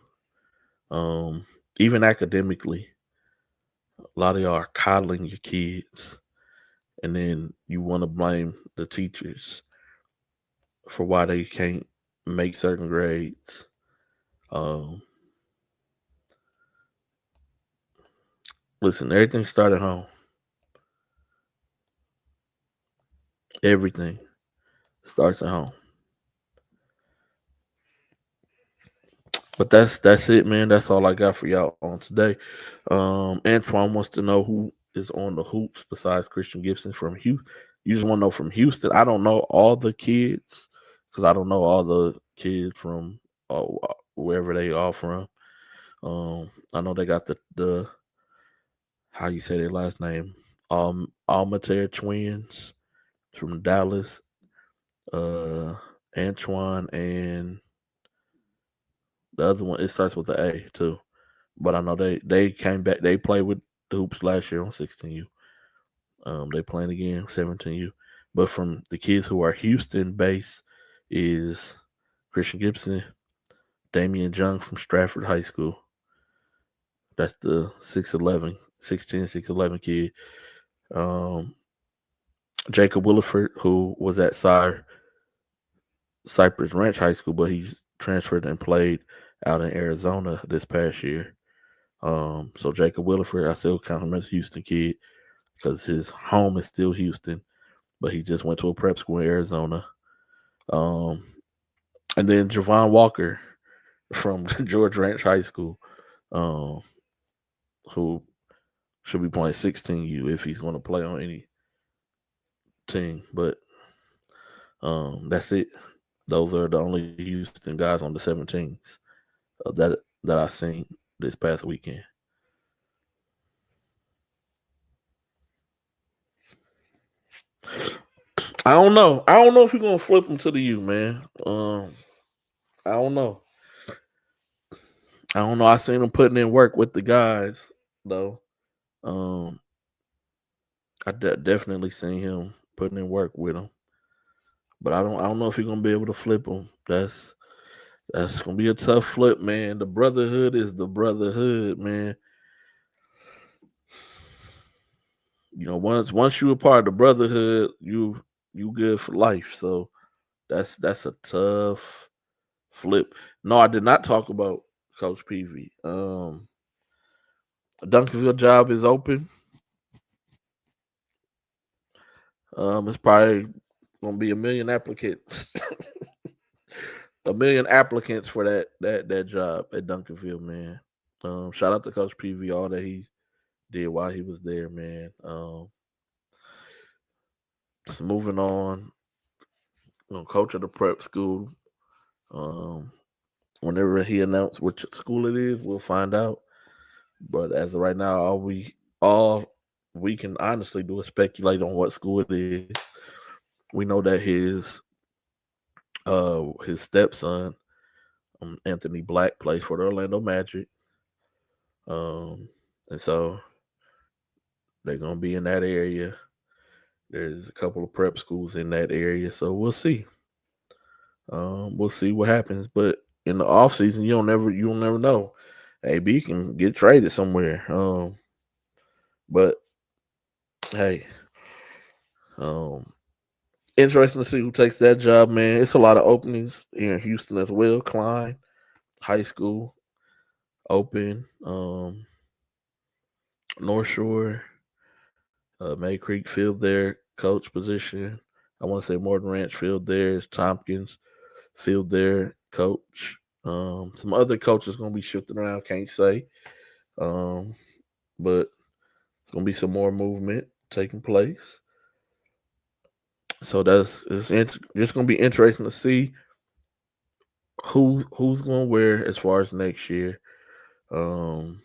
Even academically, a lot of y'all are coddling your kids, and then you want to blame the teachers for why they can't make certain grades. Listen, everything started at home. Everything starts at home. But that's it, man. That's all I got for y'all on today. Antoine wants to know who is on the hoops besides Christian Gibson from Houston. You just want to know from Houston. I don't know all the kids because I don't know all the kids from wherever they are from. I know they got the how you say their last name, Almater twins from Dallas, Antoine, and the other one, it starts with the A too. But I know they came back. They played with the hoops last year on 16U. They playing again 17U. But from the kids who are Houston based is Christian Gibson, Damian Jung from Stratford High School. That's the 6'11 kid. Jacob Williford, who was at Cypress Ranch High School, but he transferred and played out in Arizona this past year. So Jacob Williford, I still count him as a Houston kid because his home is still Houston, but he just went to a prep school in Arizona. And then Javon Walker from George Ranch High School, um, who should be playing 16U if he's going to play on any team. But that's it. Those are the only Houston guys on the 17s that I seen this past weekend. I don't know. I don't know if you're gonna flip them to the U, man. I don't know. I seen him putting in work with the guys though. I definitely seen him putting in work with them, but I don't know if he's gonna be able to flip them. That's gonna be a tough flip, man. The brotherhood is the brotherhood, man. You know, once you a part of the brotherhood, you good for life. So that's a tough flip. No, I did not talk about Coach Peavy. Duncanville job is open. It's probably gonna be a million applicants. A million applicants for that job at Duncanville, man. Shout out to Coach Peavy, all that he did while he was there, man. So moving on, coach of the prep school. Whenever he announced which school it is, we'll find out. But as of right now, all we can honestly do is speculate on what school it is. We know that his stepson, Anthony Black, plays for the Orlando Magic. And so they're gonna be in that area. There's a couple of prep schools in that area, so we'll see. We'll see what happens. But in the off season, you'll never know. AB can get traded somewhere. But hey, interesting to see who takes that job, man. It's a lot of openings here in Houston as well. Klein High School open. North Shore, May Creek filled their coach position. I want to say Morton Ranch filled theirs. Tompkins filled their coach. Some other coaches going to be shifting around. Can't say. But it's going to be some more movement taking place. So it's just going to be interesting to see who's going to where as far as next year. And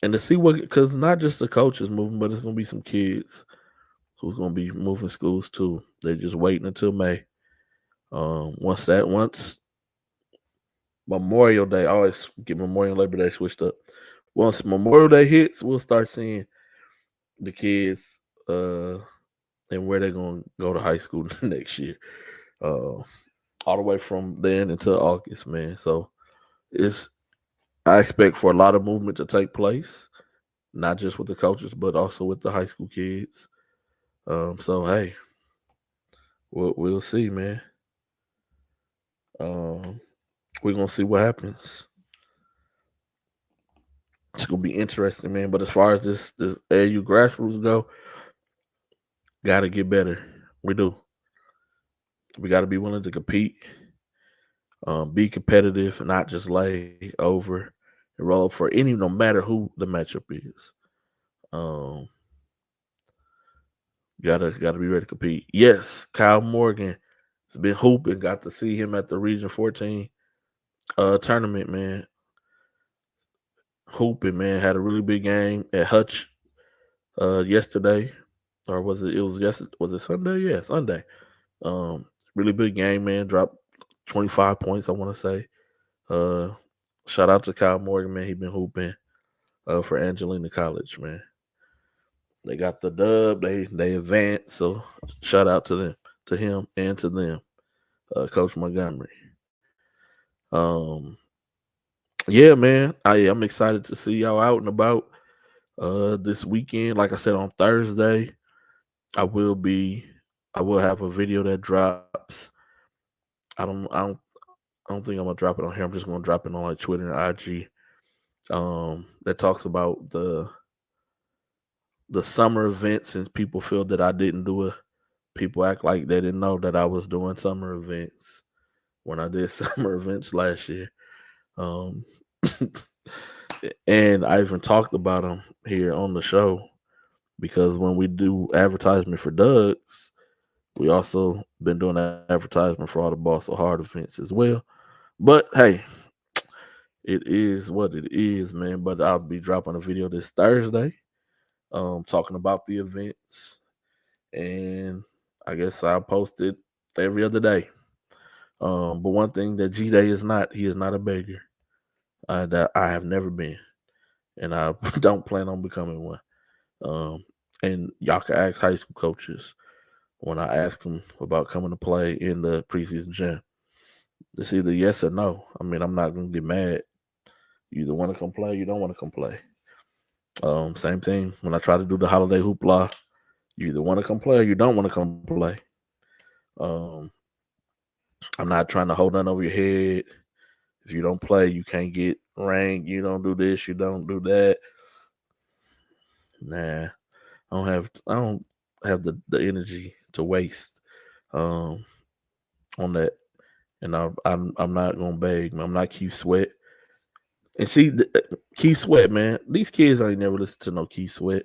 to see because not just the coaches moving, but it's going to be some kids who's going to be moving schools too. They're just waiting until May. Once Memorial Day, I always get Memorial Labor Day switched up. Once Memorial Day hits, we'll start seeing the kids and where they're going to go to high school next year. All the way from then until August, man. So I expect for a lot of movement to take place, not just with the coaches, but also with the high school kids. So hey, we'll see, man. We're gonna see what happens. It's gonna be interesting, man. But as far as this AU grassroots go, gotta get better. We do. We gotta be willing to compete, be competitive, not just lay over and roll for no matter who the matchup is. Gotta be ready to compete. Yes, Kyle Morgan has been hooping. Got to see him at the Region 14 tournament, man. Hooping, man. Had a really big game at Hutch yesterday. Or was it yesterday? Was it Sunday? Yeah, Sunday. Really big game, man. Dropped 25 points, I want to say. Shout out to Kyle Morgan, man. He been hooping for Angelina College, man. They got the dub. They advanced. So shout out to him, and to them, Coach Montgomery. Um, yeah, man, I'm excited to see y'all out and about this weekend. Like I said, on Thursday, I will be I will have a video that drops. I don't I don't I don't think I'm gonna drop it on here. I'm just gonna drop it on like Twitter and IG. That talks about the summer events, since people feel that I didn't do it. People act like they didn't know that I was doing summer events when I did summer events last year. Um, and I even talked about them here on the show because when we do advertisement for Doug's, we also been doing advertisement for all the Ball So Hard events as well. But hey, it is what it is, man. But I'll be dropping a video this Thursday, talking about the events, and I guess I'll post it every other day. But one thing that G Day is not, he is not a beggar. That I have never been, and I don't plan on becoming one. Um, and y'all can ask high school coaches when I ask them about coming to play in the preseason jam. It's either yes or no. I mean, I'm not gonna get mad. You either want to come play, you don't want to come play. Same thing when I try to do the holiday hoopla. You either want to come play or you don't want to come play. Um, I'm not trying to hold nothing over your head. If you don't play, you can't get ranked. You don't do this, you don't do that. Nah, I don't have the energy to waste um on that. And I'm not gonna beg. I'm not Keith Sweat. And see, Keith Sweat, man, these kids ain't never listened to no Keith Sweat.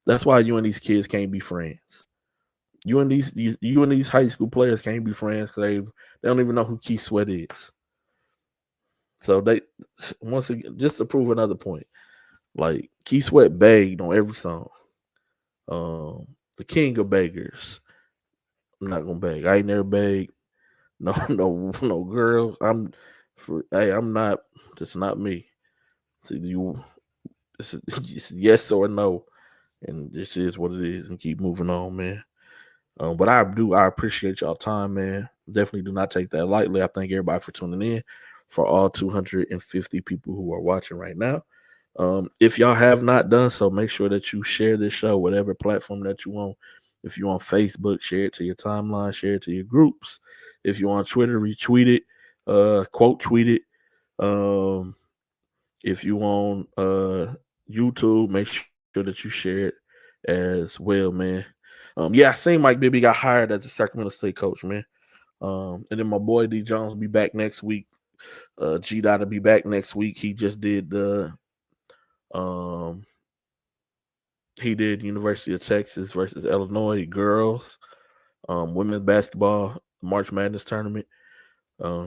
That's why you and these kids can't be friends. You and these high school players can't be friends because they don't even know who Keith Sweat is. So they once again, just to prove another point, like Keith Sweat begged on every song. The king of beggars. I'm not gonna beg. I ain't never begged. No, no girl. I'm not. That's not me. So it's yes or no, and this is what it is, and keep moving on, man. But I appreciate y'all time, man. Definitely do not take that lightly. I thank everybody for tuning in, for all 250 people who are watching right now. If y'all have not done so, make sure that you share this show, whatever platform that you on. If you on Facebook, share it to your timeline, share it to your groups. If you on Twitter, retweet it, quote tweet it. If you on YouTube, make sure that you share it as well, man. Yeah, I seen Mike Bibby got hired as a Sacramento State coach, man. And then my boy D Jones will be back next week. G Dot will be back next week. He just did um University of Texas versus Illinois girls women's basketball March Madness tournament.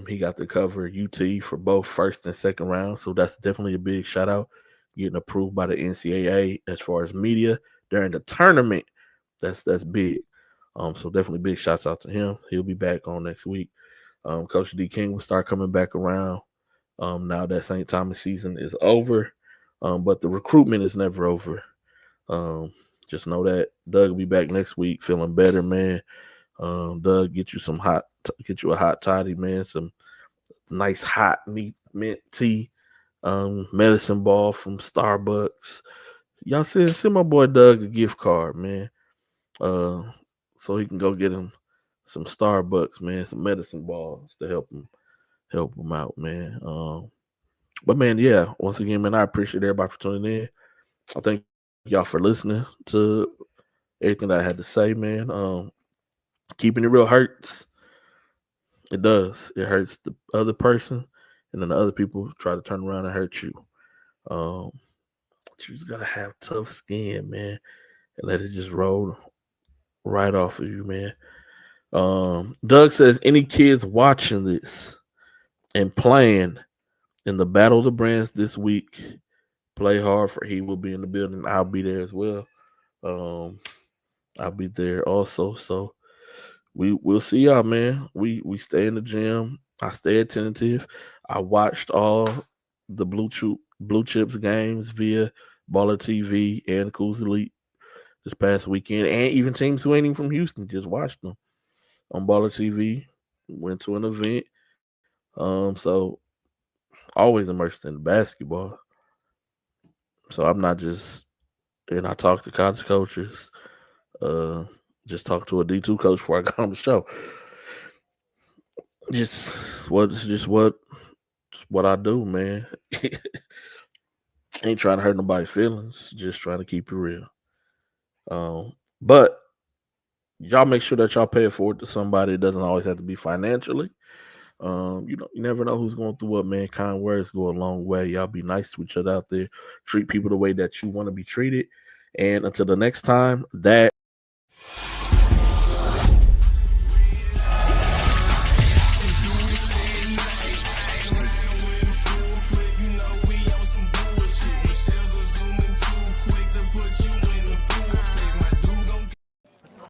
He got to cover UT for both first and second round, so that's definitely a big shout out. Getting approved by the NCAA as far as media during the tournament, that's big. So definitely big shouts out to him. He'll be back on next week. Coach D King will start coming back around. Now that St. Thomas season is over, but the recruitment is never over. Just know that Doug will be back next week, feeling better, man. Doug, get you a hot toddy, man. Some nice hot mint tea. Medicine ball from Starbucks. Y'all send my boy Doug a gift card, man. So he can go get him some Starbucks, man, some medicine balls to help him out, man. But man, yeah, once again, man, I appreciate everybody for tuning in. I thank y'all for listening to everything that I had to say, man. Keeping it real hurts. It does. It hurts the other person, and then the other people try to turn around and hurt you. But you just gotta have tough skin, man, and let it just roll right off of you, man. Doug says, any kids watching this and playing in the Battle of the Brands this week, play hard, for he will be in the building. I'll be there as well. I'll be there also. So we'll see y'all, man. We stay in the gym. I stay attentive. I watched all the Blue Chips games via Baller TV and Coos Elite this past weekend, and even teams who ain't even from Houston just watched them on Baller TV. Went to an event. So always immersed in basketball. So I'm not just, and I talk to college coaches. Just talked to a D2 coach before I got on the show. Just what I do, man. Ain't trying to hurt nobody's feelings. Just trying to keep it real. But y'all make sure that y'all pay it forward to somebody. It doesn't always have to be financially. You never know who's going through what, man. Kind words go a long way. Y'all be nice to each other out there. Treat people the way that you want to be treated. And until the next time, that